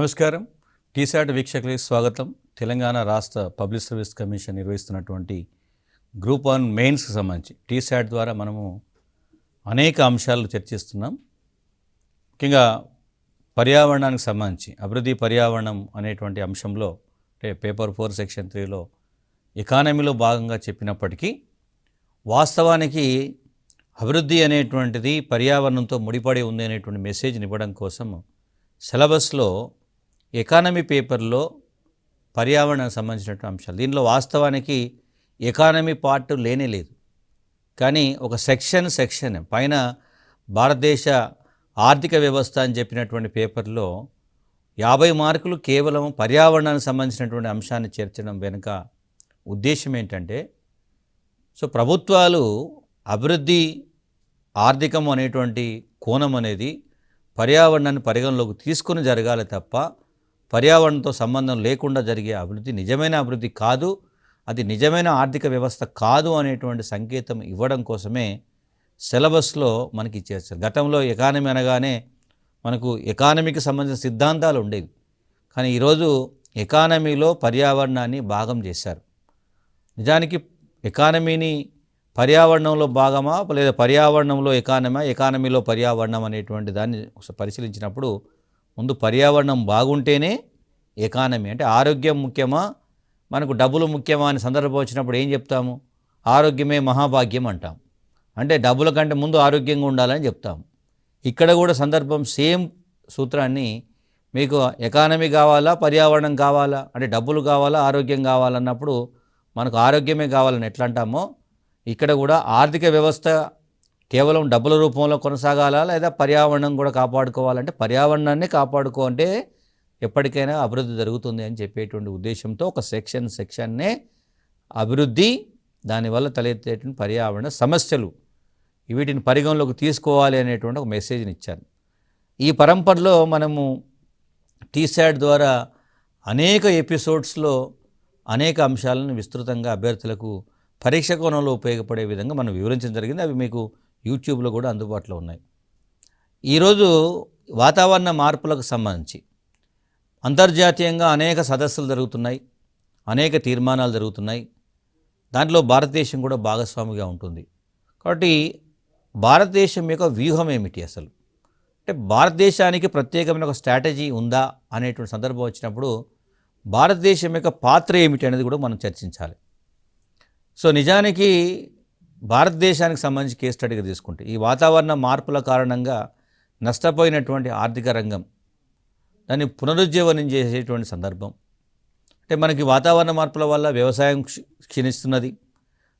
నమస్కారం. టీశాట్ వీక్షకులకు స్వాగతం. తెలంగాణ రాష్ట్ర పబ్లిక్ సర్వీస్ కమిషన్ నిర్వహిస్తున్నటువంటి గ్రూప్ 1 మెయిన్స్కి సంబంధించి టీశాట్ ద్వారా మనము అనేక అంశాలు చర్చిస్తున్నాం. ముఖ్యంగా పర్యావరణానికి సంబంధించి అభివృద్ధి పర్యావరణం అనేటువంటి అంశంలో అంటే పేపర్ 4 సెక్షన్ 3లో ఎకానమీలో భాగంగా చెప్పినప్పటికీ వాస్తవానికి అభివృద్ధి అనేటువంటిది పర్యావరణంతో ముడిపడి ఉంది అనేటువంటి మెసేజ్ని ఇవ్వడం కోసం సిలబస్లో ఎకానమీ పేపర్లో పర్యావరణానికి సంబంధించినటువంటి అంశాలు, దీనిలో వాస్తవానికి ఎకానమీ పార్ట్ లేనే లేదు. కానీ ఒక సెక్షన్ పైన భారతదేశ ఆర్థిక వ్యవస్థ అని చెప్పినటువంటి పేపర్లో 50 మార్కులు కేవలం పర్యావరణానికి సంబంధించినటువంటి అంశాన్ని చేర్చడం వెనుక ఉద్దేశం ఏంటంటే, సో ప్రభుత్వాలు అభివృద్ధి ఆర్థికం అనేటువంటి కోణం అనేది పర్యావరణాన్ని పరిగణలోకి తీసుకుని జరగాలి తప్ప పర్యావరణంతో సంబంధం లేకుండా జరిగే అభివృద్ధి నిజమైన అభివృద్ధి కాదు, అది నిజమైన ఆర్థిక వ్యవస్థ కాదు అనేటువంటి సంకేతం ఇవ్వడం కోసమే సిలబస్లో మనకి ఇచ్చేస్తారు. గతంలో ఎకానమీ అనగానే మనకు ఎకానమీకి సంబంధించిన సిద్ధాంతాలు ఉండేవి, కానీ ఈరోజు ఎకానమీలో పర్యావరణాన్ని భాగం చేశారు. నిజానికి ఎకానమీని పర్యావరణంలో భాగమా లేదా పర్యావరణంలో ఎకానమీలో పర్యావరణం అనేటువంటి దాన్ని పరిశీలించినప్పుడు ముందు పర్యావరణం బాగుంటేనే ఎకానమీ. అంటే ఆరోగ్యం ముఖ్యమా మనకు డబ్బులు ముఖ్యమా అని సందర్భం వచ్చినప్పుడు ఏం చెప్తాము? ఆరోగ్యమే మహాభాగ్యం అంటాం. అంటే డబ్బుల కంటే ముందు ఆరోగ్యంగా ఉండాలని చెప్తాము. ఇక్కడ కూడా సందర్భం సేమ్ సూత్రాన్ని, మీకు ఎకానమీ కావాలా పర్యావరణం కావాలా, అంటే డబ్బులు కావాలా ఆరోగ్యం కావాలన్నప్పుడు మనకు ఆరోగ్యమే కావాలని ఎట్లా అంటామో, ఇక్కడ కూడా ఆర్థిక వ్యవస్థ కేవలం డబ్బుల రూపంలో కొనసాగాలా లేదా పర్యావరణం కూడా కాపాడుకోవాలంటే పర్యావరణాన్ని కాపాడుకోవాలంటే ఎప్పటికైనా అభివృద్ధి జరుగుతుంది అని చెప్పేటువంటి ఉద్దేశంతో ఒక సెక్షన్నే అభివృద్ధి, దానివల్ల తలెత్తేటువంటి పర్యావరణ సమస్యలు, వీటిని పరిగణలోకి తీసుకోవాలి అనేటువంటి ఒక మెసేజ్ని ఇచ్చారు. ఈ పరంపరలో మనము టీశాట్ ద్వారా అనేక ఎపిసోడ్స్లో అనేక అంశాలను విస్తృతంగా అభ్యర్థులకు పరీక్ష కోణంలో ఉపయోగపడే విధంగా మనం వివరించడం జరిగింది. అవి మీకు యూట్యూబ్లో కూడా అందుబాటులో ఉన్నాయి. ఈరోజు వాతావరణ మార్పులకు సంబంధించి అంతర్జాతీయంగా అనేక సదస్సులు జరుగుతున్నాయి, అనేక తీర్మానాలు జరుగుతున్నాయి. దాంట్లో భారతదేశం కూడా భాగస్వామిగా ఉంటుంది. కాబట్టి భారతదేశం యొక్క వ్యూహం ఏమిటి అసలు, అంటే భారతదేశానికి ప్రత్యేకమైన ఒక స్ట్రాటజీ ఉందా అనేటువంటి సందర్భం వచ్చినప్పుడు భారతదేశం యొక్క పాత్ర ఏమిటి అనేది కూడా మనం చర్చించాలి. సో నిజానికి భారతదేశానికి సంబంధించి కేస్ స్టడీగా తీసుకుంటే ఈ వాతావరణ మార్పుల కారణంగా నష్టపోయినటువంటి ఆర్థిక రంగం, దాన్ని పునరుజ్జీవనం చేసేటువంటి సందర్భం. అంటే మనకి వాతావరణ మార్పుల వల్ల వ్యవసాయం క్షీణిస్తున్నది,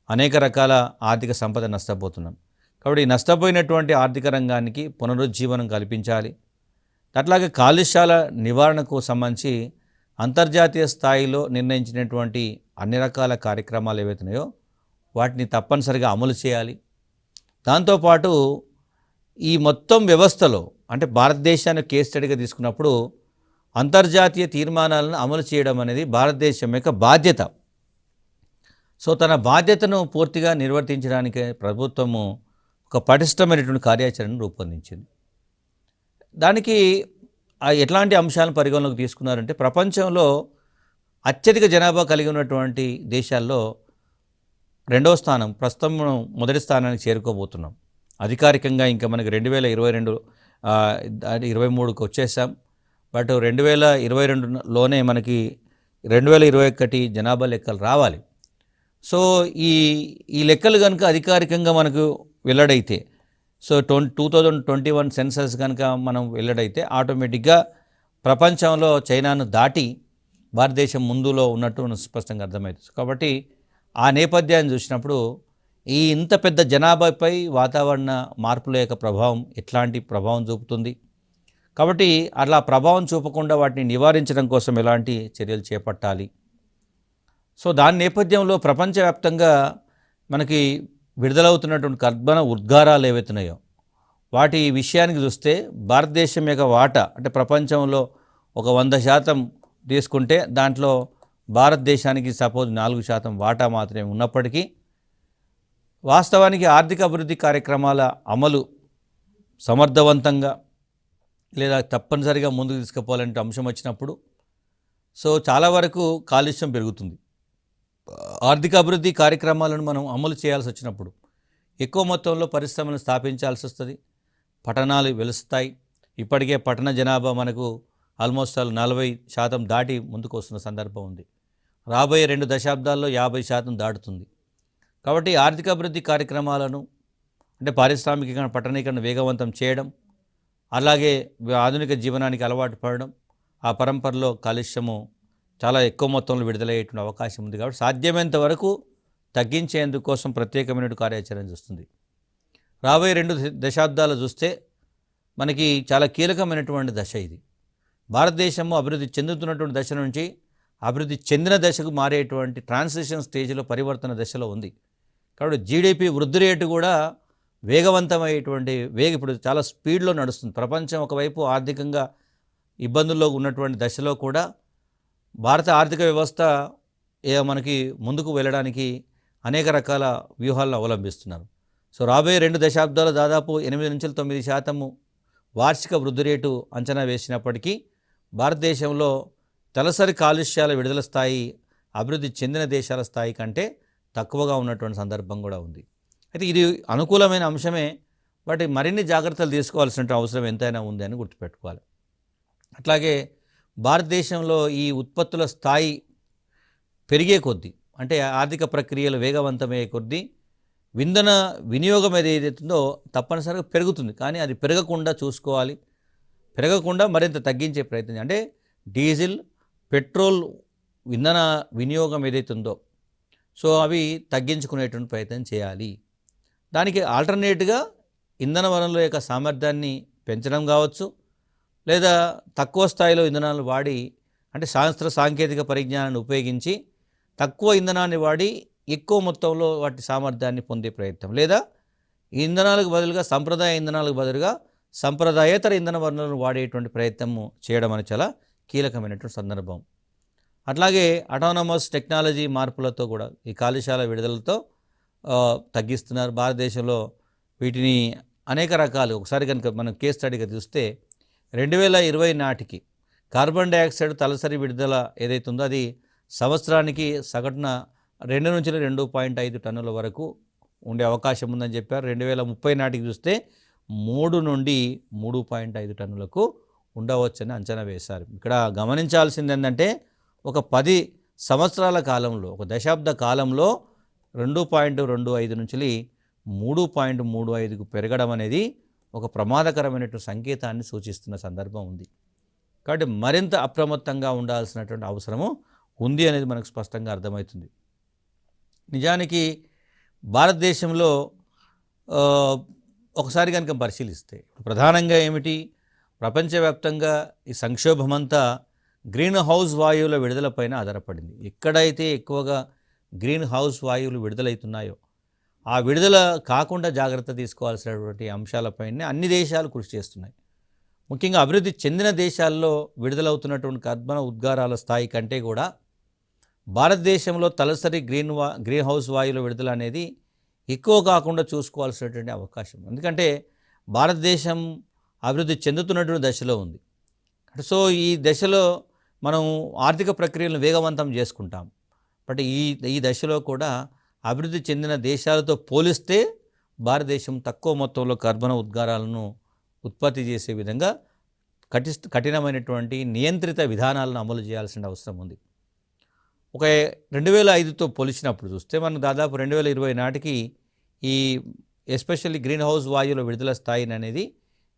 అనేక రకాల ఆర్థిక సంపద నష్టపోతున్నాం. కాబట్టి ఈ నష్టపోయినటువంటి ఆర్థిక రంగానికి పునరుజ్జీవనం కల్పించాలి. అట్లాగే కాలుష్యాల నివారణకు సంబంధించి అంతర్జాతీయ స్థాయిలో నిర్ణయించినటువంటి అన్ని రకాల కార్యక్రమాలు ఏవైతున్నాయో వాటిని తప్పనిసరిగా అమలు చేయాలి. దాంతోపాటు ఈ మొత్తం వ్యవస్థలో అంటే భారతదేశాన్ని కేస్ స్టడీగా తీసుకున్నప్పుడు అంతర్జాతీయ తీర్మానాలను అమలు చేయడం అనేది భారతదేశం యొక్క బాధ్యత. సో తన బాధ్యతను పూర్తిగా నిర్వర్తించడానికి ప్రభుత్వము ఒక పటిష్టమైనటువంటి కార్యాచరణను రూపొందించింది. దానికి ఎట్లాంటి అంశాలను పరిగణలోకి తీసుకున్నారంటే, ప్రపంచంలో అత్యధిక జనాభా కలిగి ఉన్నటువంటి దేశాల్లో 2వ స్థానం, ప్రస్తుతం మనం మొదటి స్థానానికి చేరుకోబోతున్నాం. అధికారికంగా ఇంకా మనకి 2022 23కి వచ్చేసాం. బట్ 2022లోనే మనకి 2021 జనాభా లెక్కలు రావాలి. సో ఈ లెక్కలు కనుక అధికారికంగా మనకు వెల్లడైతే, సో 2021 సెన్సస్ కనుక మనం వెల్లడైతే ఆటోమేటిక్గా ప్రపంచంలో చైనాను దాటి భారతదేశం ముందులో ఉన్నట్టు మనకు స్పష్టంగా అర్థమవుతుంది. కాబట్టి ఆ నేపథ్యాన్ని చూసినప్పుడు ఈ ఇంత పెద్ద జనాభాపై వాతావరణ మార్పుల యొక్క ప్రభావం ఎట్లాంటి ప్రభావం చూపుతుంది, కాబట్టి అలా ప్రభావం చూపకుండా వాటిని నివారించడం కోసం ఎలాంటి చర్యలు చేపట్టాలి. సో దాని నేపథ్యంలో ప్రపంచవ్యాప్తంగా మనకి విడుదలవుతున్నటువంటి కర్బన ఉద్గారాలు ఏవైతున్నాయో వాటి విషయానికి చూస్తే భారతదేశం యొక్క వాటా, అంటే ప్రపంచంలో ఒక 100% తీసుకుంటే దాంట్లో భారతదేశానికి సపోజ్ 4% వాటా మాత్రమే ఉన్నప్పటికీ వాస్తవానికి ఆర్థిక అభివృద్ధి కార్యక్రమాల అమలు సమర్థవంతంగా లేదా తప్పనిసరిగా ముందుకు తీసుకుపోవాలంటే అంశం వచ్చినప్పుడు సో చాలా వరకు కాలుష్యం పెరుగుతుంది. ఆర్థిక అభివృద్ధి కార్యక్రమాలను మనం అమలు చేయాల్సి వచ్చినప్పుడు ఎక్కువ మొత్తంలో పరిశ్రమలను స్థాపించాల్సి వస్తుంది. పట్టణాలు వెలుస్తాయి. ఇప్పటికే పట్టణ జనాభా మనకు ఆల్మోస్ట్ 40% దాటి ముందుకు వస్తున్న సందర్భం ఉంది. రాబోయే 2 దశాబ్దాల్లో 50% దాటుతుంది. కాబట్టి ఆర్థిక అభివృద్ధి కార్యక్రమాలను అంటే పారిశ్రామికీకరణ పట్టణీకరణ వేగవంతం చేయడం, అలాగే ఆధునిక జీవనానికి అలవాటు పడడం, ఆ పరంపరలో కాలుష్యము చాలా ఎక్కువ మొత్తంలో విడుదలయ్యేటువంటి అవకాశం ఉంది. కాబట్టి సాధ్యమైనంత వరకు తగ్గించేందుకోసం ప్రత్యేకమైన కార్యాచరణ చూస్తుంది. రాబోయే 2 దశాబ్దాలు చూస్తే మనకి చాలా కీలకమైనటువంటి దశ ఇది. భారతదేశము అభివృద్ధి చెందుతున్నటువంటి దశ నుంచి అభివృద్ధి చెందిన దశకు మారేటువంటి ట్రాన్సిషన్ స్టేజ్లో పరివర్తన దశలో ఉంది. కాబట్టి జీడిపి వృద్ధి రేటు కూడా వేగవంతమయ్యేటువంటి ఇప్పుడు చాలా స్పీడ్లో నడుస్తుంది. ప్రపంచం ఒకవైపు ఆర్థికంగా ఇబ్బందుల్లో ఉన్నటువంటి దశలో కూడా భారత ఆర్థిక వ్యవస్థ మనకి ముందుకు వెళ్ళడానికి అనేక రకాల వ్యూహాలను అవలంబిస్తున్నారు. సో రాబోయే 2 దశాబ్దాలు దాదాపు 8-9% వార్షిక వృద్ధి రేటు అంచనా వేసినప్పటికీ భారతదేశంలో తలసరి కాలుష్యాల విడుదల స్థాయి అభివృద్ధి చెందిన దేశాల స్థాయి కంటే తక్కువగా ఉన్నటువంటి సందర్భం కూడా ఉంది. అయితే ఇది అనుకూలమైన అంశమే, బట్ మరిన్ని జాగ్రత్తలు తీసుకోవాల్సిన అవసరం ఎంతైనా ఉంది అని గుర్తుపెట్టుకోవాలి. అట్లాగే భారతదేశంలో ఈ ఉత్పత్తుల స్థాయి పెరిగే కొద్దీ అంటే ఆర్థిక ప్రక్రియలు వేగవంతమయ్యే కొద్దీ ఇంధన వినియోగం ఏదైతుందో తప్పనిసరిగా పెరుగుతుంది. కానీ అది పెరగకుండా చూసుకోవాలి, పెరగకుండా మరింత తగ్గించే ప్రయత్నం అంటే డీజిల్ పెట్రోల్ ఇంధన వినియోగం ఏదైతుందో సో అవి తగ్గించుకునేటువంటి ప్రయత్నం చేయాలి. దానికి ఆల్టర్నేట్గా ఇంధన వనరుల యొక్క సామర్థ్యాన్ని పెంచడం కావచ్చు, లేదా తక్కువ స్థాయిలో ఇంధనాలు వాడి అంటే శాస్త్ర సాంకేతిక పరిజ్ఞానాన్ని ఉపయోగించి తక్కువ ఇంధనాన్ని వాడి ఎక్కువ మొత్తంలో వాటి సామర్థ్యాన్ని పొందే ప్రయత్నం, లేదా ఇంధనాలకు బదులుగా సంప్రదాయ ఇంధనాలకు బదులుగా సంప్రదాయేతర ఇంధన వనరులను వాడేటువంటి ప్రయత్నము చేయడం అనేది చాలా కీలకమైనటువంటి సందర్భం. అట్లాగే అటానమస్ టెక్నాలజీ మార్పులతో కూడా ఈ కాలుష్యాల విడుదలతో తగ్గిస్తున్నారు. భారతదేశంలో వీటిని అనేక రకాలు ఒకసారి కనుక మనం కేస్ స్టడీగా చూస్తే 2020 నాటికి కార్బన్ డైఆక్సైడ్ తలసరి విడుదల ఏదైతే ఉందో అది సంవత్సరానికి సగటున 2 నుంచి 2.5 టన్నుల వరకు ఉండే అవకాశం ఉందని చెప్పారు. 2030 నాటికి చూస్తే 3 నుండి 3.5 టన్నులకు ఉండవచ్చని అంచనా వేశారు. ఇక్కడ గమనించాల్సింది ఏంటంటే ఒక 10 సంవత్సరాల కాలంలో, ఒక దశాబ్ద కాలంలో 2.25 నుంచి 3.35కు పెరగడం అనేది ఒక ప్రమాదకరమైనటువంటి సంకేతాన్ని సూచిస్తున్న సందర్భం ఉంది. కాబట్టి మరింత అప్రమత్తంగా ఉండాల్సినటువంటి అవసరము ఉంది అనేది మనకు స్పష్టంగా అర్థమవుతుంది. నిజానికి భారతదేశంలో ఒకసారి కనుక పరిశీలిస్తే ప్రధానంగా ఏమిటి, ప్రపంచవ్యాప్తంగా ఈ సంక్షోభమంతా గ్రీన్ హౌస్ వాయువుల విడుదలపైన ఆధారపడింది. ఎక్కడైతే ఎక్కువగా గ్రీన్ హౌస్ వాయువులు విడుదలవుతున్నాయో ఆ విడుదల కాకుండా జాగ్రత్త తీసుకోవాల్సినటువంటి అంశాలపైనే అన్ని దేశాలు కృషి చేస్తున్నాయి. ముఖ్యంగా అభివృద్ధి చెందిన దేశాల్లో విడుదలవుతున్నటువంటి కర్బన ఉద్గారాల స్థాయి కంటే కూడా భారతదేశంలో తలసరి గ్రీన్ హౌస్ వాయువుల విడుదల అనేది ఎక్కువ కాకుండా చూసుకోవాల్సినటువంటి అవకాశం. ఎందుకంటే భారతదేశం అభివృద్ధి చెందుతున్నటువంటి దశలో ఉంది. సో ఈ దశలో మనం ఆర్థిక ప్రక్రియలను వేగవంతం చేసుకుంటాం. బట్ ఈ దశలో కూడా అభివృద్ధి చెందిన దేశాలతో పోలిస్తే భారతదేశం తక్కువ మొత్తంలో కర్బన ఉద్గారాలను ఉత్పత్తి చేసే విధంగా కఠినమైనటువంటి నియంత్రిత విధానాలను అమలు చేయాల్సిన అవసరం ఉంది. ఒక 2005తో పోల్చినప్పుడు చూస్తే మనం దాదాపు 2020 నాటికి ఈ ఎస్పెషల్లీ గ్రీన్ హౌస్ వాయువుల విడుదల స్థాయిని అనేది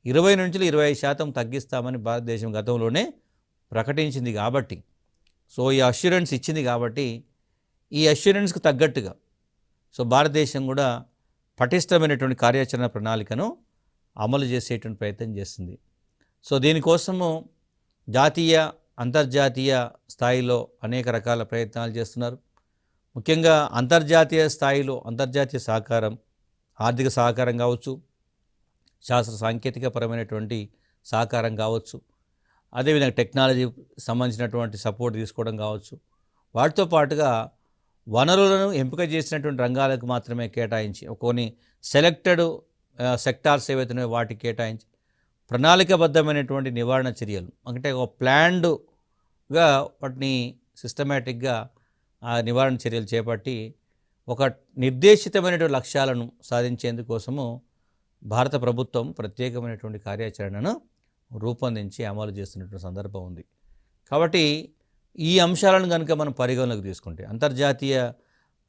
20 నుంచి 25% తగ్గిస్తామని భారతదేశం గతంలోనే ప్రకటించింది. కాబట్టి సో ఈ అష్యూరెన్స్ ఇచ్చింది. కాబట్టి ఈ అష్యూరెన్స్కి తగ్గట్టుగా సో భారతదేశం కూడా పటిష్టమైనటువంటి కార్యాచరణ ప్రణాళికను అమలు చేసేటువంటి ప్రయత్నం చేస్తుంది. సో దీనికోసము జాతీయ అంతర్జాతీయ స్థాయిలో అనేక రకాల ప్రయత్నాలు చేస్తున్నారు. ముఖ్యంగా అంతర్జాతీయ స్థాయిలో అంతర్జాతీయ సహకారం, ఆర్థిక సహకారం కావచ్చు, శాస్త్ర సాంకేతిక పరమైనటువంటి సహకారం కావచ్చు, అదేవిధంగా టెక్నాలజీ సంబంధించినటువంటి సపోర్ట్ తీసుకోవడం కావచ్చు. వాటితో పాటుగా వనరులను ఎంపిక చేసినటువంటి రంగాలకు మాత్రమే కేటాయించి కొన్ని సెలెక్టెడ్ సెక్టార్స్ ఏవైతున్నాయో వాటికి కేటాయించి ప్రణాళికాబద్ధమైనటువంటి నివారణ చర్యలు, అంటే ఒక ప్లాన్డ్గా వాటిని సిస్టమేటిక్గా ఆ నివారణ చర్యలు చేపట్టి ఒక నిర్దేశితమైనటువంటి లక్ష్యాలను సాధించేందుకోసము భారత ప్రభుత్వం ప్రత్యేకమైనటువంటి కార్యాచరణను రూపొందించి అమలు చేస్తున్నటువంటి సందర్భం ఉంది. కాబట్టి ఈ అంశాలను కనుక మనం పరిగణలోకి తీసుకుంటే అంతర్జాతీయ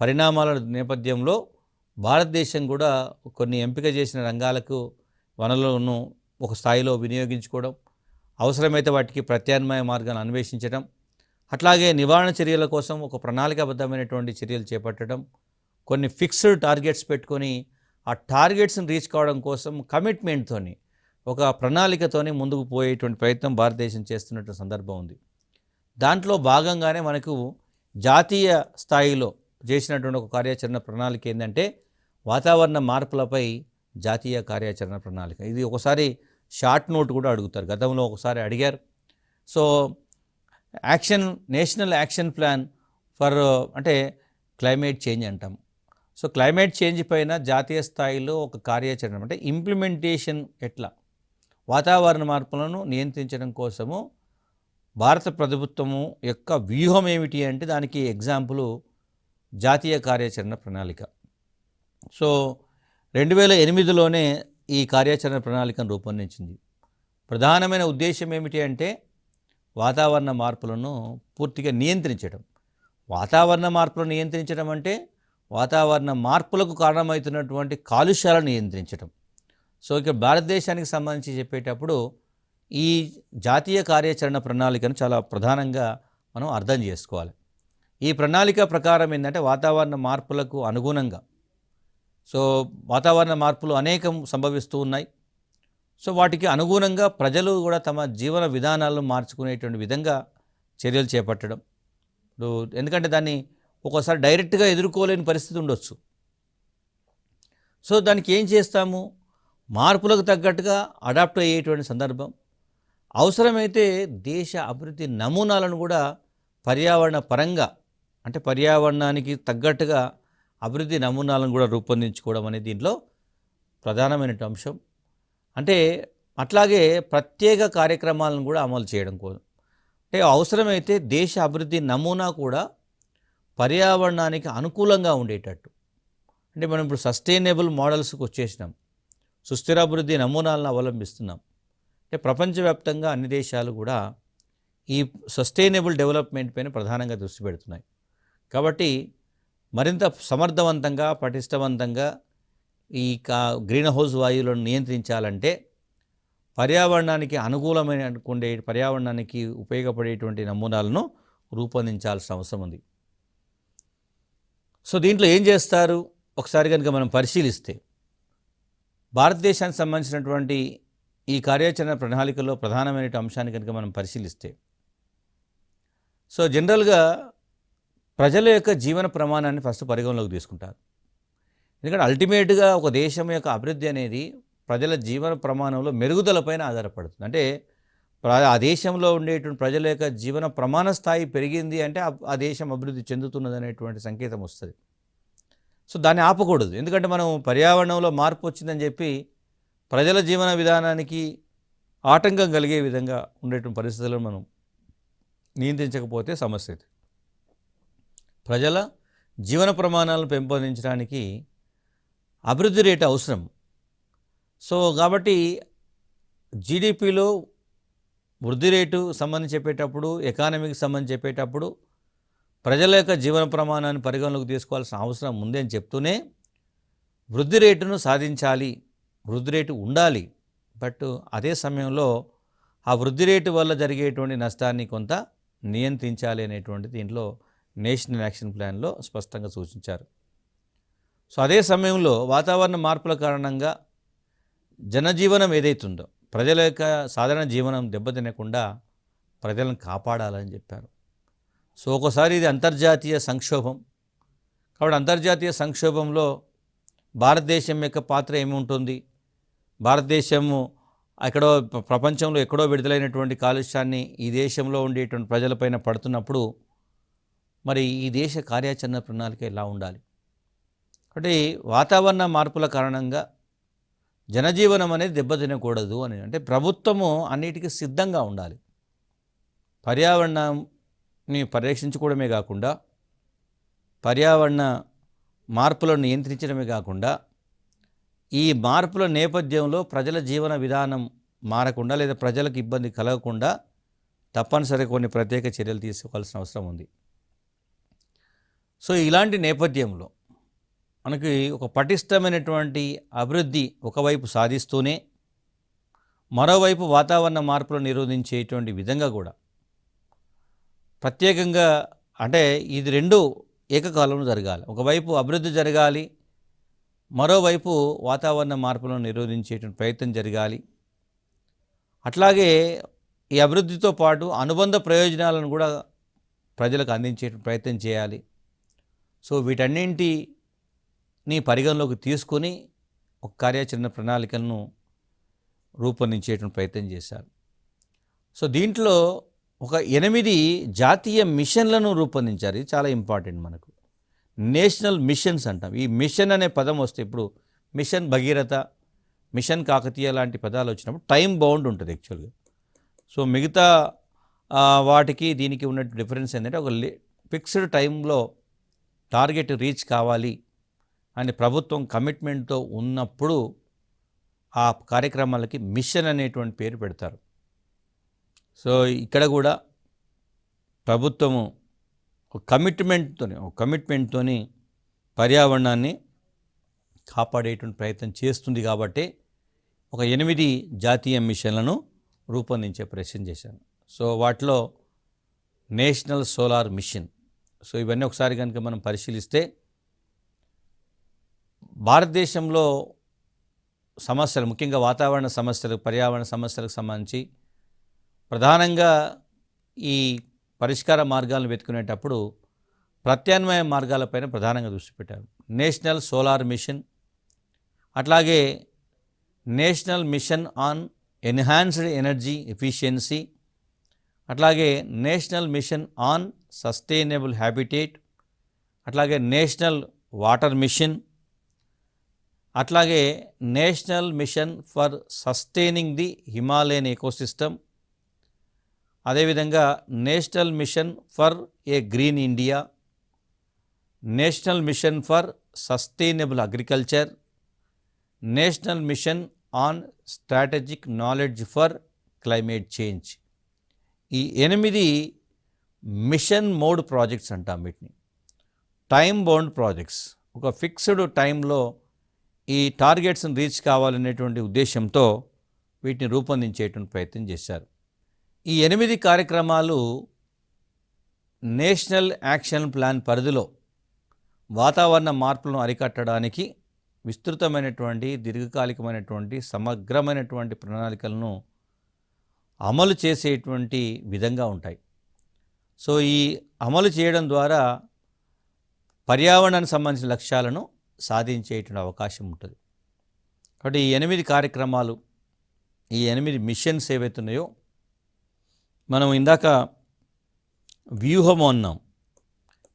పరిణామాల నేపథ్యంలో భారతదేశం కూడా కొన్ని ఎంపిక చేసిన రంగాలకు వనరులను ఒక స్థాయిలో వినియోగించుకోవడం, అవసరమైతే వాటికి ప్రత్యామ్నాయ మార్గాలను అన్వేషించడం, అట్లాగే నివారణ చర్యల కోసం ఒక ప్రణాళికాబద్ధమైనటువంటి చర్యలు చేపట్టడం, కొన్ని ఫిక్స్డ్ టార్గెట్స్ పెట్టుకొని ఆ టార్గెట్స్ని రీచ్ కావడం కోసం కమిట్మెంట్తోని ఒక ప్రణాళికతోని ముందుకు పోయేటువంటి ప్రయత్నం భారతదేశం చేస్తున్నటువంటి సందర్భం ఉంది. దాంట్లో భాగంగానే మనకు జాతీయ స్థాయిలో చేసినటువంటి ఒక కార్యాచరణ ప్రణాళిక ఏంటంటే వాతావరణ మార్పులపై జాతీయ కార్యాచరణ ప్రణాళిక. ఇది ఒకసారి షార్ట్ నోట్ కూడా అడుగుతారు, గతంలో ఒకసారి అడిగారు. So national action plan for అంటే క్లైమేట్ చేంజ్ అంటాం. సో క్లైమేట్ చేంజ్ పైన జాతీయ స్థాయిలో ఒక కార్యాచరణ అంటే ఇంప్లిమెంటేషన్ ఎట్లా, వాతావరణ మార్పులను నియంత్రించడం కోసము భారత ప్రభుత్వము యొక్క వ్యూహం ఏమిటి అంటే దానికి ఎగ్జాంపుల్ జాతీయ కార్యాచరణ ప్రణాళిక. సో 2008లోనే ఈ కార్యాచరణ ప్రణాళికను రూపొందించింది. ప్రధానమైన ఉద్దేశం ఏమిటి అంటే వాతావరణ మార్పులను పూర్తిగా నియంత్రించడం. వాతావరణ మార్పులను నియంత్రించడం అంటే వాతావరణ మార్పులకు కారణమవుతున్నటువంటి కాలుష్యాలను నియంత్రించడం. సో ఇక భారతదేశానికి సంబంధించి చెప్పేటప్పుడు ఈ జాతీయ కార్యాచరణ ప్రణాళికను చాలా ప్రధానంగా మనం అర్థం చేసుకోవాలి. ఈ ప్రణాళిక ప్రకారం ఏంటంటే వాతావరణ మార్పులకు అనుగుణంగా, సో వాతావరణ మార్పులు అనేకం సంభవిస్తూ ఉన్నాయి. సో వాటికి అనుగుణంగా ప్రజలు కూడా తమ జీవన విధానాలను మార్చుకునేటువంటి విధంగా చర్యలు చేపట్టడం. ఇప్పుడు ఎందుకంటే దాన్ని ఒక్కోసారి డైరెక్ట్గా ఎదుర్కోలేని పరిస్థితి ఉండొచ్చు. సో దానికి ఏం చేస్తాము, మార్పులకు తగ్గట్టుగా అడాప్ట్ అయ్యేటువంటి సందర్భం. అవసరమైతే దేశ అభివృద్ధి నమూనాలను కూడా పర్యావరణ పరంగా అంటే పర్యావరణానికి తగ్గట్టుగా అభివృద్ధి నమూనాలను కూడా రూపొందించుకోవడం అనేది దీంట్లో ప్రధానమైన అంశం. అంటే అట్లాగే ప్రత్యేక కార్యక్రమాలను కూడా అమలు చేయడం కోసం, అంటే అవసరమైతే దేశ అభివృద్ధి నమూనా కూడా పర్యావరణానికి అనుకూలంగా ఉండేటట్టు. అంటే మనం ఇప్పుడు సస్టైనబుల్ మోడల్స్కి వచ్చేసినాం, సుస్థిరాభివృద్ధి నమూనాలను అవలంబిస్తున్నాం. అంటే ప్రపంచవ్యాప్తంగా అన్ని దేశాలు కూడా ఈ సస్టైనబుల్ డెవలప్మెంట్ పైన ప్రధానంగా దృష్టి పెడుతున్నాయి. కాబట్టి మరింత సమర్థవంతంగా పటిష్టవంతంగా ఈ గ్రీన్ హౌస్ వాయువులను నియంత్రించాలంటే పర్యావరణానికి అనుకూలమైన పర్యావరణానికి ఉపయోగపడేటువంటి నమూనాలను రూపొందించాల్సిన అవసరం ఉంది. సో దీంట్లో ఏం చేస్తారు ఒకసారి కనుక మనం పరిశీలిస్తే, భారతదేశానికి సంబంధించినటువంటి ఈ కార్యాచరణ ప్రణాళికలో ప్రధానమైన అంశాన్ని కనుక మనం పరిశీలిస్తే, సో జనరల్గా ప్రజల యొక్క జీవన ప్రమాణాన్ని ఫస్ట్ పరిగణలోకి తీసుకుంటారు. ఎందుకంటే అల్టిమేట్గా ఒక దేశం యొక్క అభివృద్ధి అనేది ప్రజల జీవన ప్రమాణంలో మెరుగుదలపైన ఆధారపడుతుంది. అంటే ఆ దేశంలో ఉండేటువంటి ప్రజల యొక్క జీవన ప్రమాణ స్థాయి పెరిగింది అంటే ఆ దేశం అభివృద్ధి చెందుతున్నది అనేటువంటి సంకేతం వస్తుంది. సో దాన్ని ఆపకూడదు. ఎందుకంటే మనం పర్యావరణంలో మార్పు వచ్చిందని చెప్పి ప్రజల జీవన విధానానికి ఆటంకం కలిగే విధంగా ఉండేటువంటి పరిస్థితులను మనం నియంత్రించకపోతే సమస్య. ప్రజల జీవన ప్రమాణాలను పెంపొందించడానికి అభివృద్ధి రేటు అవసరం. సో కాబట్టి జీడిపిలో వృద్ధి రేటు సంబంధించి చెప్పేటప్పుడు, ఎకానమీకి సంబంధించి చెప్పేటప్పుడు ప్రజల యొక్క జీవన ప్రమాణాన్ని పరిగణలోకి తీసుకోవాల్సిన అవసరం ఉంది అని చెప్తూనే వృద్ధి రేటును సాధించాలి, వృద్ధి రేటు ఉండాలి. బట్ అదే సమయంలో ఆ వృద్ధి రేటు వల్ల జరిగేటువంటి నష్టాన్ని కొంత నియంత్రించాలి అనేటువంటి దీంట్లో నేషనల్ యాక్షన్ ప్లాన్లో స్పష్టంగా సూచించారు. సో అదే సమయంలో వాతావరణ మార్పుల కారణంగా జనజీవనం ఏదైతుందో ప్రజల యొక్క సాధారణ జీవనం దెబ్బతినకుండా ప్రజలను కాపాడాలని చెప్పారు. సో ఒకసారి ఇది అంతర్జాతీయ సంక్షోభం. కాబట్టి అంతర్జాతీయ సంక్షోభంలో భారతదేశం యొక్క పాత్ర ఏమి ఉంటుంది, భారతదేశము ఎక్కడో ప్రపంచంలో ఎక్కడో విడుదలైనటువంటి కాలుష్యాన్ని ఈ దేశంలో ఉండేటువంటి ప్రజలపైన పడుతున్నప్పుడు మరి ఈ దేశ కార్యాచరణ ప్రణాళిక ఎలా ఉండాలి? అంటే వాతావరణ మార్పుల కారణంగా జనజీవనం అనేది దెబ్బతినకూడదు అని. అంటే ప్రభుత్వము అన్నిటికీ సిద్ధంగా ఉండాలి. పర్యావరణాన్ని పరిరక్షించుకోవడమే కాకుండా, పర్యావరణ మార్పులను నియంత్రించడమే కాకుండా, ఈ మార్పుల నేపథ్యంలో ప్రజల జీవన విధానం మారకుండా లేదా ప్రజలకు ఇబ్బంది కలగకుండా తప్పనిసరిగా కొన్ని ప్రత్యేక చర్యలు తీసుకోవాల్సిన అవసరం ఉంది. సో ఇలాంటి నేపథ్యంలో మనకి ఒక పటిష్టమైనటువంటి అభివృద్ధి ఒకవైపు సాధిస్తూనే మరోవైపు వాతావరణ మార్పులను నిరోధించేటువంటి విధంగా కూడా ప్రత్యేకంగా, అంటే ఇది రెండు ఏకకాలంలో జరగాలి. ఒకవైపు అభివృద్ధి జరగాలి, మరోవైపు వాతావరణ మార్పులను నిరోధించేటువంటి ప్రయత్నం జరగాలి. అట్లాగే ఈ అభివృద్ధితో పాటు అనుబంధ ప్రయోజనాలను కూడా ప్రజలకు అందించే ప్రయత్నం చేయాలి. సో వీటన్నింటిని పరిగణలోకి తీసుకొని ఒక కార్యాచరణ ప్రణాళికలను రూపొందించేటువంటి ప్రయత్నం చేశారు. సో దీంట్లో ఒక 8 జాతీయ మిషన్లను రూపొందించారు. ఇది చాలా ఇంపార్టెంట్ మనకు. నేషనల్ మిషన్స్ అంటాం. ఈ మిషన్ అనే పదం వస్తే ఇప్పుడు మిషన్ భగీరథ, మిషన్ కాకతీయ లాంటి పదాలు వచ్చినప్పుడు టైం బౌండ్ ఉంటుంది యాక్చువల్గా. సో మిగతా వాటికి దీనికి ఉన్న డిఫరెన్స్ ఏంటంటే ఒక ఫిక్స్డ్ టైంలో టార్గెట్ రీచ్ కావాలి అని ప్రభుత్వం కమిట్మెంట్తో ఉన్నప్పుడు ఆ కార్యక్రమాలకి మిషన్ అనేటువంటి పేరు పెడతారు. సో ఇక్కడ కూడా ప్రభుత్వము ఒక కమిట్మెంట్తో పర్యావరణాన్ని కాపాడేటువంటి ప్రయత్నం చేస్తుంది కాబట్టి ఒక 8 జాతీయ మిషన్లను రూపొందించే ప్రయత్నం చేశాను. సో వాటిలో నేషనల్ సోలార్ మిషన్. సో ఇవన్నీ ఒకసారి కనుక మనం పరిశీలిస్తే భారతదేశంలో సమస్యలు, ముఖ్యంగా వాతావరణ సమస్యలు, పర్యావరణ సమస్యలకు సంబంధించి ప్రధానంగా ఈ పరిష్కార మార్గాలను వెతుకునేటప్పుడు ప్రత్యామ్నాయ మార్గాలపైన ప్రధానంగా దృష్టి పెట్టారు. నేషనల్ సోలార్ మిషన్, అట్లాగే national mission on enhanced energy efficiency, అట్లాగే national mission on sustainable habitat, అట్లాగే నేషనల్ వాటర్ మిషన్, అట్లాగే national mission for sustaining the Himalayan ecosystem, అదేవిధంగా national mission for a green India, national mission for sustainable agriculture, national mission on strategic knowledge for climate change. ఈ 8 mission mode projects అంటాం వీటిని. Time bound projects. ఒక fixed టైంలో ఈ టార్గెట్స్ని reach కావాలనేటువంటి ఉద్దేశంతో వీటిని రూపొందించేటువంటి ప్రయత్నం చేశారు. ఈ 8 కార్యక్రమాలు నేషనల్ యాక్షన్ ప్లాన్ పరిధిలో వాతావరణ మార్పులను అరికట్టడానికి విస్తృతమైనటువంటి, దీర్ఘకాలికమైనటువంటి, సమగ్రమైనటువంటి ప్రణాళికలను అమలు చేసేటువంటి విధంగా ఉంటాయి. సో ఈ అమలు చేయడం ద్వారా పర్యావరణానికి సంబంధించిన లక్ష్యాలను సాధించేటువంటి అవకాశం ఉంటుంది. కాబట్టి ఈ 8 కార్యక్రమాలు, ఈ 8 మిషన్స్ ఏవైతున్నాయో, మనం ఇందాక వ్యూహం అన్నాం.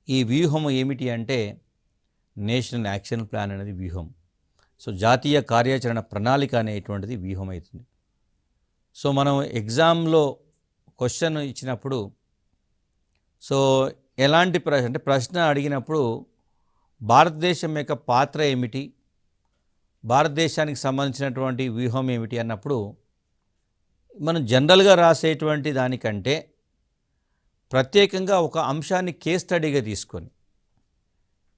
ఈ వ్యూహం ఏమిటి అంటే నేషనల్ యాక్షన్ ప్లాన్ అనేది వ్యూహం. సో జాతీయ కార్యాచరణ ప్రణాళిక అనేటువంటిది వ్యూహం అవుతుంది. సో మనం ఎగ్జామ్లో క్వశ్చన్ ఇచ్చినప్పుడు, సో ఎలాంటి అంటే ప్రశ్న అడిగినప్పుడు భారతదేశం యొక్క పాత్ర ఏమిటి, భారతదేశానికి సంబంధించినటువంటి వ్యూహం ఏమిటి అన్నప్పుడు మనం జనరల్గా రాసేటువంటి దానికంటే ప్రత్యేకంగా ఒక అంశాన్ని కేస్ స్టడీగా తీసుకొని,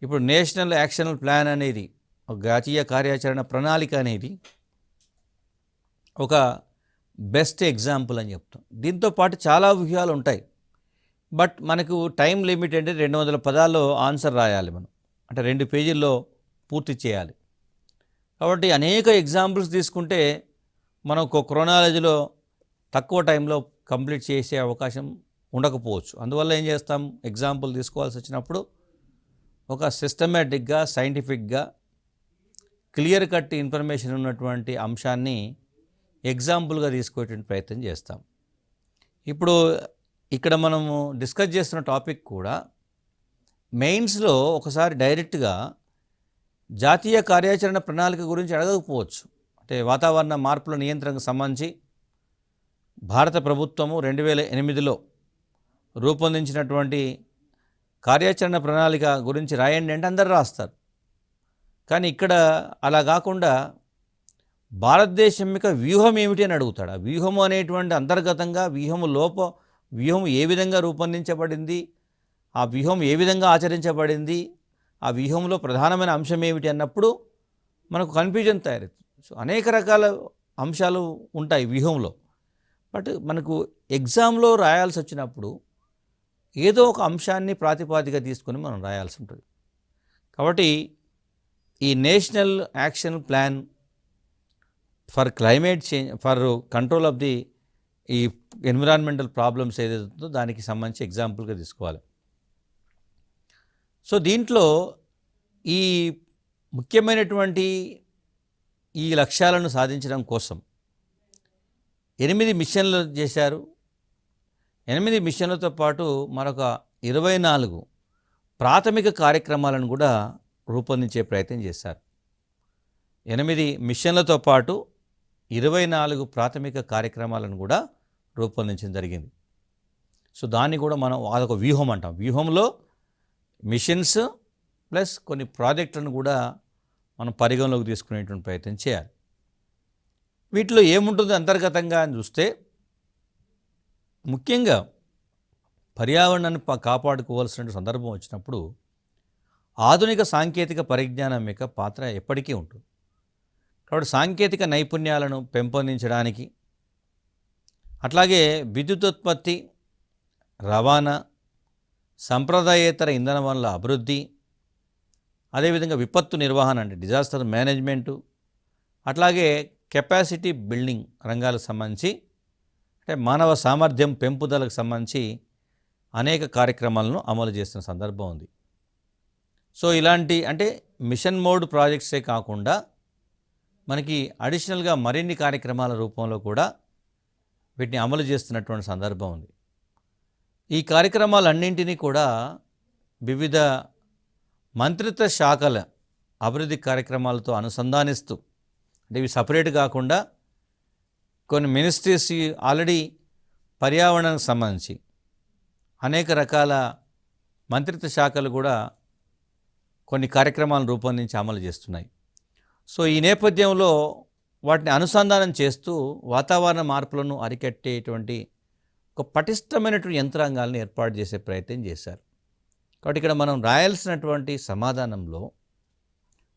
ఇప్పుడు నేషనల్ యాక్షన్ ప్లాన్ అనేది, ఒక జాతీయ కార్యాచరణ ప్రణాళిక అనేది ఒక బెస్ట్ ఎగ్జాంపుల్ అని చెప్తాం. దీంతో పాటు చాలా వ్యూహాలు ఉంటాయి. బట్ మనకు టైం లిమిట్ అంటే 200 పదాల్లో ఆన్సర్ రాయాలి మనం, అంటే 2 పేజీల్లో పూర్తి చేయాలి. కాబట్టి అనేక ఎగ్జాంపుల్స్ తీసుకుంటే మనం ఒక క్రోనాలజీలో తక్కువ టైంలో కంప్లీట్ చేసే అవకాశం ఉండకపోవచ్చు. అందువల్ల ఏం చేస్తాం, ఎగ్జాంపుల్ తీసుకోవాల్సి వచ్చినప్పుడు ఒక సిస్టమేటిక్గా, సైంటిఫిక్గా, క్లియర్ కట్ ఇన్ఫర్మేషన్ ఉన్నటువంటి అంశాన్ని ఎగ్జాంపుల్గా తీసుకునేటువంటి ప్రయత్నం చేస్తాం. ఇప్పుడు ఇక్కడ మనము డిస్కస్ చేస్తున్న టాపిక్ కూడా మెయిన్స్లో ఒకసారి డైరెక్ట్గా జాతీయ కార్యాచరణ ప్రణాళిక గురించి అడగకపోవచ్చు. అంటే వాతావరణ మార్పుల నియంత్రణకు సంబంధించి భారత ప్రభుత్వము 2008లో రూపొందించినటువంటి కార్యాచరణ ప్రణాళిక గురించి రాయండి అంటే అందరు రాస్తారు. కానీ ఇక్కడ అలా కాకుండా భారతదేశం యొక్క వ్యూహం ఏమిటి అని అడుగుతాడు. ఆ వ్యూహము అనేటువంటి అంతర్గతంగా వ్యూహం ఏ విధంగా రూపొందించబడింది, ఆ వ్యూహం ఏ విధంగా ఆచరించబడింది, ఆ వ్యూహంలో ప్రధానమైన అంశం ఏమిటి అన్నప్పుడు మనకు కన్ఫ్యూజన్ తయారవుతుంది. సో అనేక రకాల అంశాలు ఉంటాయి వ్యూహంలో. బట్ మనకు ఎగ్జామ్లో రాయాల్సి వచ్చినప్పుడు ఏదో ఒక అంశాన్ని ప్రాతిపాదిక తీసుకొని మనం రాయాల్సి ఉంటుంది. కాబట్టి ఈ national action plan for climate change for control of the ఈ ఎన్విరాన్మెంటల్ ప్రాబ్లమ్స్ ఏదైతే ఉందో దానికి సంబంధించి ఎగ్జాంపుల్గా తీసుకోవాలి. సో దీంట్లో ఈ ముఖ్యమైనటువంటి ఈ లక్ష్యాలను సాధించడం కోసం 8 మిషన్లు చేశారు. 8 మిషన్లతో పాటు మరొక 24 ప్రాథమిక కార్యక్రమాలను కూడా రూపొందించే ప్రయత్నం చేశారు. 8 మిషన్లతో పాటు 24 ప్రాథమిక కార్యక్రమాలను కూడా రూపొందించడం జరిగింది. సో దాన్ని కూడా మనం అదొక వ్యూహం అంటాం. వ్యూహంలో మిషన్స్ ప్లస్ కొన్ని ప్రాజెక్టులను కూడా మనం పరిగణలోకి తీసుకునేటువంటి ప్రయత్నం చేయాలి. వీటిలో ఏముంటుంది అంతర్గతంగా అని చూస్తే ముఖ్యంగా పర్యావరణాన్ని కాపాడుకోవాల్సిన సందర్భం వచ్చినప్పుడు ఆధునిక సాంకేతిక పరిజ్ఞానం యొక్క పాత్ర ఎప్పటికీ ఉంటుంది. కాబట్టి సాంకేతిక నైపుణ్యాలను పెంపొందించడానికి, అట్లాగే విద్యుదుత్పత్తి, రవాణా, సంప్రదాయేతర ఇంధన వనరుల అభివృద్ధి, అదేవిధంగా విపత్తు నిర్వహణ అంటే డిజాస్టర్ మేనేజ్మెంటు, అట్లాగే కెపాసిటీ బిల్డింగ్ రంగాలకు సంబంధించి అంటే మానవ సామర్థ్యం పెంపుదలకు సంబంధించి అనేక కార్యక్రమాలను అమలు చేస్తున్న సందర్భం ఉంది. సో ఇలాంటి అంటే మిషన్ మోడ్ ప్రాజెక్ట్సే కాకుండా మనకి అడిషనల్గా మరిన్ని కార్యక్రమాల రూపంలో కూడా వీటిని అమలు చేస్తున్నటువంటి సందర్భం ఉంది. ఈ కార్యక్రమాలన్నింటినీ కూడా వివిధ మంత్రిత్వ శాఖల అభివృద్ధి కార్యక్రమాలతో అనుసంధానిస్తూ అంటే ఇవి సపరేట్ కాకుండా కొన్ని మినిస్ట్రీస్ ఆల్రెడీ పర్యావరణానికి సంబంధించి అనేక రకాల మంత్రిత్వ శాఖలు కూడా కొన్ని కార్యక్రమాలను రూపొందించి అమలు చేస్తున్నాయి. సో ఈ నేపథ్యంలో వాటిని అనుసంధానం చేస్తూ వాతావరణ మార్పులను అరికట్టేటువంటి ఒక పటిష్టమైనటువంటి యంత్రాంగాలను ఏర్పాటు చేసే ప్రయత్నం చేశారు. కాబట్టి ఇక్కడ మనం రాయాల్సినటువంటి సమాధానంలో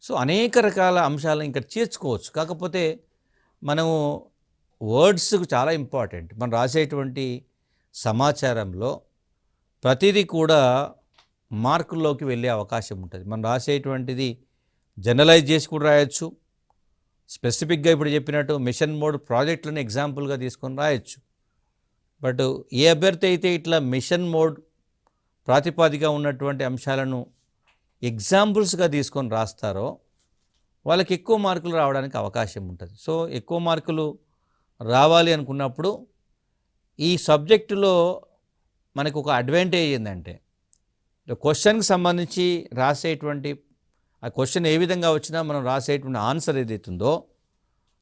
సో అనేక రకాల అంశాలను ఇక్కడ చేర్చుకోవచ్చు. కాకపోతే మనము వర్డ్స్ చాలా ఇంపార్టెంట్. మనం రాసేటువంటి సమాచారంలో ప్రతిదీ కూడా మార్కుల్లోకి వెళ్ళే అవకాశం ఉంటుంది. మనం రాసేటువంటిది జనరలైజ్ చేసి కూడా రాయొచ్చు, స్పెసిఫిక్గా ఇప్పుడు చెప్పినట్టు మిషన్ మోడ్ ప్రాజెక్టులను ఎగ్జాంపుల్గా తీసుకొని రాయొచ్చు. బట్ ఏ అభ్యర్థి అయితే ఇట్లా మిషన్ మోడ్ ప్రాతిపాదిక ఉన్నటువంటి అంశాలను ఎగ్జాంపుల్స్గా తీసుకొని రాస్తారో వాళ్ళకి ఎక్కువ మార్కులు రావడానికి అవకాశం ఉంటుంది. సో ఎక్కువ మార్కులు రావాలి అనుకున్నప్పుడు ఈ సబ్జెక్టులో మనకు ఒక అడ్వాంటేజ్ ఏంటంటే క్వశ్చన్కి సంబంధించి రాసేటువంటి ఆ క్వశ్చన్ ఏ విధంగా వచ్చినా మనం రాసేటువంటి ఆన్సర్ ఏదైతుందో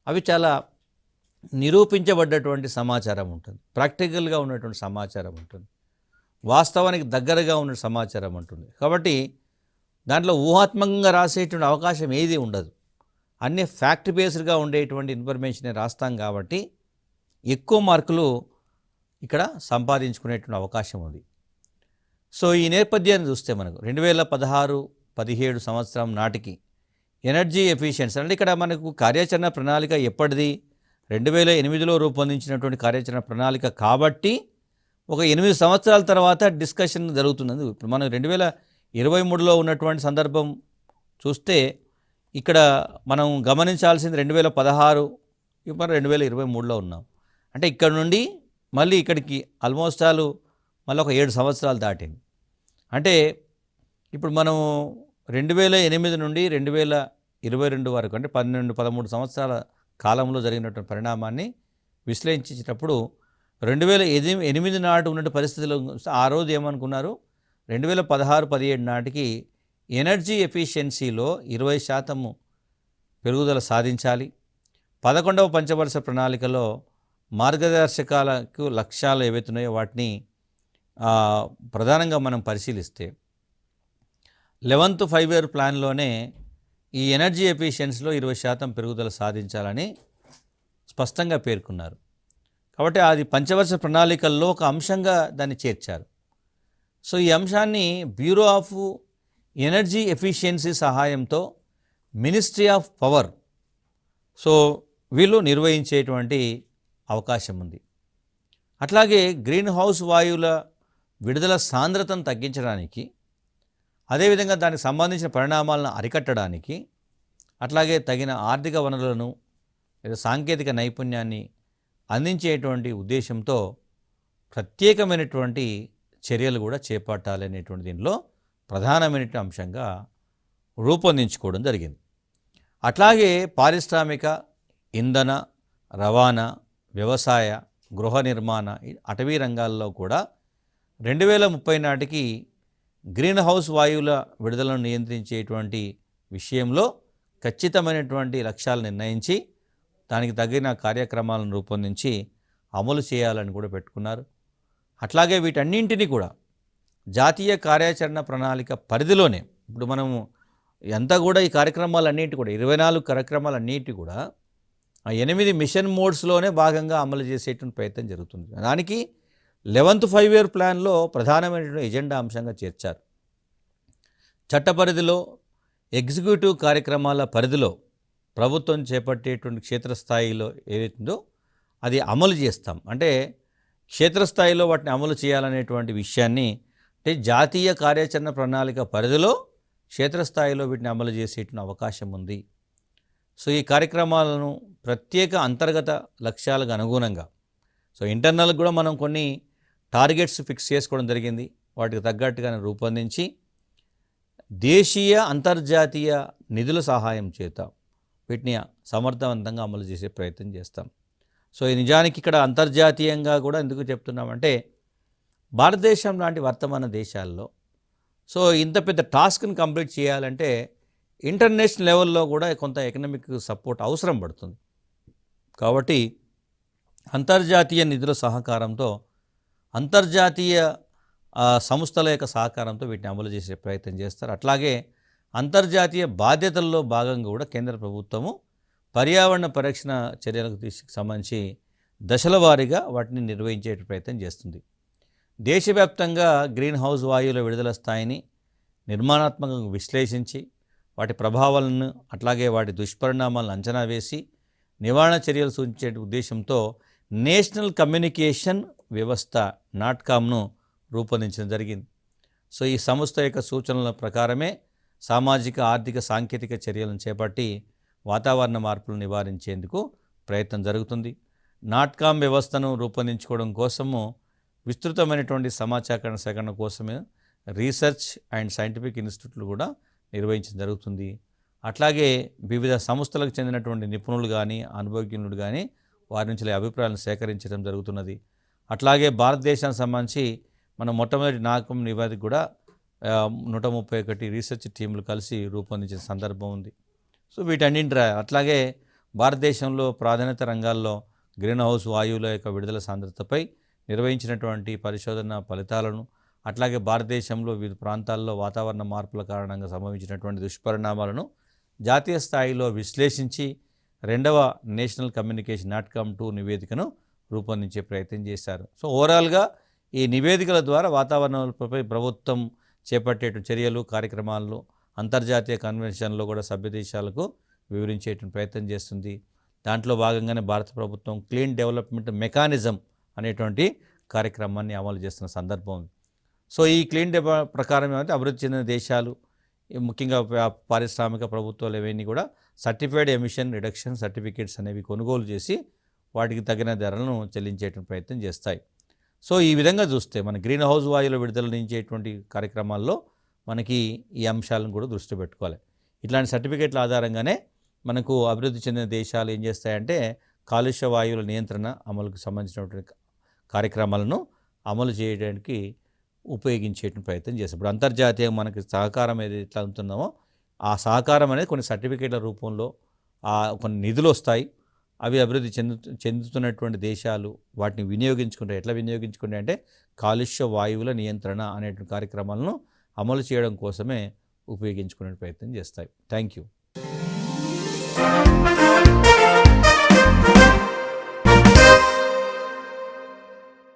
అవి చాలా నిరూపించబడ్డటువంటి సమాచారం ఉంటుంది, ప్రాక్టికల్గా ఉన్నటువంటి సమాచారం ఉంటుంది, వాస్తవానికి దగ్గరగా ఉన్న సమాచారం ఉంటుంది. కాబట్టి దాంట్లో ఊహాత్మకంగా రాసేటువంటి అవకాశం ఏది ఉండదు. అన్నీ ఫ్యాక్ట్ బేస్డ్గా ఉండేటువంటి ఇన్ఫర్మేషనే రాస్తాం కాబట్టి ఎక్కువ మార్కులు ఇక్కడ సంపాదించుకునేటువంటి అవకాశం ఉంది. సో ఈ నేపథ్యాన్ని చూస్తే మనకు 2016-17 సంవత్సరం నాటికి ఎనర్జీ ఎఫిషియన్సీ అంటే ఇక్కడ మనకు కార్యాచరణ ప్రణాళిక ఎప్పటిది 2008లో రూపొందించినటువంటి కార్యాచరణ ప్రణాళిక కాబట్టి ఒక 8 సంవత్సరాల తర్వాత డిస్కషన్ జరుగుతున్నది. ఇప్పుడు మనం 2023లో ఉన్నటువంటి సందర్భం చూస్తే ఇక్కడ మనం గమనించాల్సింది 2016 ఇప్పుడు 2023లో ఉన్నాం. అంటే ఇక్కడ నుండి మళ్ళీ ఇక్కడికి ఆల్మోస్ట్ మళ్ళీ ఒక 7 సంవత్సరాలు దాటింది. అంటే ఇప్పుడు మనం 2008 నుండి 2022 వరకు అంటే 12-13 సంవత్సరాల కాలంలో జరిగినటువంటి పరిణామాన్ని విశ్లేషించేటప్పుడు 2008 నాటి ఉన్నటువంటి పరిస్థితులు ఆ రోజు ఏమనుకున్నారు, 2016-17 నాటికి ఎనర్జీ ఎఫిషియన్సీలో 20% పెరుగుదల సాధించాలి, 11వ పంచవర్ష ప్రణాళికలో మార్గదర్శకాలకు లక్ష్యాలు ఏవైతున్నాయో వాటిని ప్రధానంగా మనం పరిశీలిస్తే 11th 5 year ప్లాన్లోనే ఈ ఎనర్జీ ఎఫిషియన్సీలో 20% పెరుగుదల సాధించాలని స్పష్టంగా పేర్కొన్నారు. కాబట్టి అది పంచవర్ష ప్రణాళికల్లో ఒక అంశంగా దాన్ని చేర్చారు. సో ఈ అంశాన్ని బ్యూరో ఆఫ్ ఎనర్జీ ఎఫిషియన్సీ సహాయంతో మినిస్ట్రీ ఆఫ్ పవర్ సో వీళ్ళు నిర్వహించేటువంటి అవకాశం ఉంది. అట్లాగే గ్రీన్ హౌస్ వాయువుల విడుదల సాంద్రతను తగ్గించడానికి, అదేవిధంగా దానికి సంబంధించిన పరిణామాలను అరికట్టడానికి, అట్లాగే తగిన ఆర్థిక వనరులను లేదా సాంకేతిక నైపుణ్యాన్ని అందించేటువంటి ఉద్దేశంతో ప్రత్యేకమైనటువంటి చర్యలు కూడా చేపట్టాలనేటువంటి దీనిలో ప్రధానమైన అంశంగా రూపొందించుకోవడం జరిగింది. అట్లాగే పారిశ్రామిక, ఇంధన, రవాణా, వ్యవసాయ, గృహ నిర్మాణ, అటవీ రంగాల్లో కూడా 2030 నాటికి గ్రీన్ హౌస్ వాయువుల విడుదలను నియంత్రించేటువంటి విషయంలో ఖచ్చితమైనటువంటి లక్ష్యాలు నిర్ణయించి దానికి తగిన కార్యక్రమాలను రూపొందించి అమలు చేయాలని కూడా పెట్టుకున్నారు. అట్లాగే వీటన్నింటినీ కూడా జాతీయ కార్యాచరణ ప్రణాళిక పరిధిలోనే ఇప్పుడు మనము అంతా కూడా ఈ కార్యక్రమాలన్నింటి కూడా 24 కార్యక్రమాలన్నింటి కూడా ఆ 8 మిషన్ మోడ్స్లోనే భాగంగా అమలు చేసేటువంటి ప్రయత్నం జరుగుతుంది. దానికి 11th 5 year ప్లాన్లో ప్రధానమైనటువంటి ఎజెండా అంశంగా చేర్చారు. చట్ట పరిధిలో, ఎగ్జిక్యూటివ్ కార్యక్రమాల పరిధిలో ప్రభుత్వం చేపట్టేటువంటి క్షేత్రస్థాయిలో ఏదైతుందో అది అమలు చేస్తాం. అంటే క్షేత్రస్థాయిలో వాటిని అమలు చేయాలనేటువంటి విషయాన్ని అంటే జాతీయ కార్యాచరణ ప్రణాళిక పరిధిలో క్షేత్రస్థాయిలో వీటిని అమలు చేసేటువంటి అవకాశం ఉంది. సో ఈ కార్యక్రమాలను ప్రత్యేక అంతర్గత లక్ష్యాలకు అనుగుణంగా సో ఇంటర్నల్ కూడా మనం కొన్ని టార్గెట్స్ ఫిక్స్ చేసుకోవడం జరిగింది. వాటికి తగ్గట్టుగా రూపొందించి దేశీయ, అంతర్జాతీయ నిధుల సహాయం చేత వీటిని సమర్థవంతంగా అమలు చేసే ప్రయత్నం చేస్తాం. సో ఈ నిజానికి ఇక్కడ అంతర్జాతీయంగా కూడా ఎందుకు చెప్తున్నామంటే భారతదేశం లాంటి వర్తమాన దేశాల్లో సో ఇంత పెద్ద టాస్క్ని కంప్లీట్ చేయాలంటే ఇంటర్నేషనల్ లెవెల్లో కూడా కొంత ఎకనామిక్ సపోర్ట్ అవసరం పడుతుంది. కాబట్టి అంతర్జాతీయ నిధుల సహకారంతో, అంతర్జాతీయ సంస్థల యొక్క సహకారంతో వీటిని అమలు చేసే ప్రయత్నం చేస్తారు. అట్లాగే అంతర్జాతీయ బాధ్యతల్లో భాగంగా కూడా కేంద్ర ప్రభుత్వము పర్యావరణ పరిరక్షణ చర్యలకు సంబంధించి దశల వారీగా వాటిని నిర్వహించే ప్రయత్నం చేస్తుంది. దేశవ్యాప్తంగా గ్రీన్ హౌస్ వాయువుల విడుదల స్థాయిని నిర్మాణాత్మకంగా విశ్లేషించి వాటి ప్రభావాలను అట్లాగే వాటి దుష్పరిణామాలను అంచనా వేసి నివారణ చర్యలు సూచించే ఉద్దేశంతో నేషనల్ కమ్యూనికేషన్ వ్యవస్థ నాట్కామ్ను రూపొందించడం జరిగింది. సో ఈ సంస్థ యొక్క సూచనల ప్రకారమే సామాజిక, ఆర్థిక, సాంకేతిక చర్యలను చేపట్టి వాతావరణ మార్పులను నివారించేందుకు ప్రయత్నం జరుగుతుంది. నాట్కామ్ వ్యవస్థను రూపొందించుకోవడం కోసము విస్తృతమైనటువంటి సమాచార సేకరణ కోసమే రీసెర్చ్ అండ్ సైంటిఫిక్ ఇన్స్టిట్యూట్లు కూడా నిర్వహించడం జరుగుతుంది. అట్లాగే వివిధ సంస్థలకు చెందినటువంటి నిపుణులు కానీ, అనుభవజ్ఞులు కానీ వారి నుంచి అభిప్రాయాలను సేకరించడం జరుగుతున్నది. అట్లాగే భారతదేశానికి సంబంధించి మనం మొట్టమొదటి నాకం నివేదిక కూడా 131 రీసెర్చ్ టీంలు కలిసి రూపొందించిన సందర్భం ఉంది. సో వీటన్నింటి అట్లాగే భారతదేశంలో ప్రాధాన్యత రంగాల్లో గ్రీన్ హౌస్ వాయువుల యొక్క విడుదల సాంద్రతపై నిర్వహించినటువంటి పరిశోధన ఫలితాలను, అట్లాగే భారతదేశంలో వివిధ ప్రాంతాల్లో వాతావరణ మార్పుల కారణంగా సంభవించినటువంటి దుష్పరిణామాలను జాతీయ స్థాయిలో విశ్లేషించి 2వ నేషనల్ కమ్యూనికేషన్ నాట్కామ్ 2 నివేదికను రూపొందించే ప్రయత్నం చేశారు. సో ఓవరాల్గా ఈ నివేదికల ద్వారా వాతావరణంపై ప్రభుత్వం చేపట్టే చర్యలు, కార్యక్రమాలను అంతర్జాతీయ కన్వెన్షన్లో కూడా సభ్య దేశాలకు వివరించేటువంటి ప్రయత్నం చేస్తుంది. దాంట్లో భాగంగానే భారత ప్రభుత్వం క్లీన్ డెవలప్మెంట్ మెకానిజం అనేటువంటి కార్యక్రమాన్ని అమలు చేస్తున్న సందర్భం. సో ఈ క్లీన్ ప్రకారం ఏమంటే అభివృద్ధి చెందిన దేశాలు ముఖ్యంగా పారిశ్రామిక ప్రభుత్వాలు ఇవన్నీ కూడా సర్టిఫైడ్ ఎమిషన్ రిడక్షన్ సర్టిఫికేట్స్ అనేవి కొనుగోలు చేసి వాటికి తగిన ధరలను చెల్లించేటువంటి ప్రయత్నం చేస్తాయి. సో ఈ విధంగా చూస్తే మన గ్రీన్ హౌస్ వాయువుల విడుదల నుంచేటువంటి కార్యక్రమాల్లో మనకి ఈ అంశాలను కూడా దృష్టి పెట్టుకోవాలి. ఇట్లాంటి సర్టిఫికేట్ల ఆధారంగానే మనకు అభివృద్ధి చెందిన దేశాలు ఏం చేస్తాయంటే కాలుష్య వాయువుల నియంత్రణ అమలుకు సంబంధించినటువంటి కార్యక్రమాలను అమలు చేయడానికి ఉపయోగించేటువంటి ప్రయత్నం చేస్తాం. ఇప్పుడు అంతర్జాతీయ మనకి సహకారం ఏదైతే ఎట్లా ఉంటున్నామో ఆ సహకారం అనేది కొన్ని సర్టిఫికేట్ల రూపంలో కొన్ని నిధులు వస్తాయి. అవి అభివృద్ధి చెందుతున్నటువంటి దేశాలు వాటిని వినియోగించుకుంటే ఎట్లా వినియోగించుకుంటే అంటే కాలుష్య వాయువుల నియంత్రణ అనేటువంటి కార్యక్రమాలను అమలు చేయడం కోసమే ఉపయోగించుకునే ప్రయత్నం చేస్తాయి. Thank you.